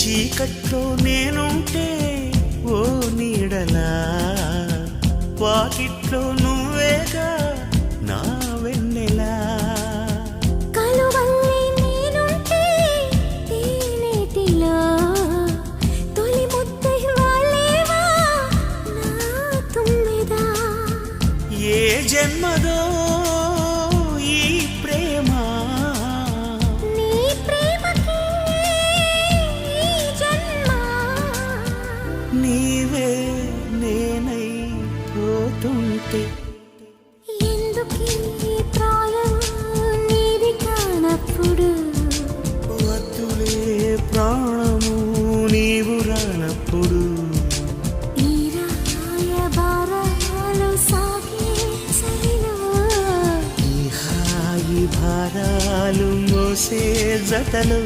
చీకట్లో నేనుంటే ఓ నీడలా, వాకిట్లో నువ్వేగా నా వెన్నెలా. కలువల్లి నేనుంటే తేనెటిలా, తొలి ముద్దై వాలేవా నా తుమ్మెదా. ఏ జన్మదో ఈ ప్రేమ, నీ ప్రేమకి ఈ జన్మ. నీవే నేనై పోతుంటే ఎందుకీ ప్రాయం నీది కానప్పుడు, వద్దులే ప్రాణము నీవు రానప్పుడు. ఈ రాయబారాలు సాగే చలిలో, ఈ హాయి భారాలు మోసే జతలు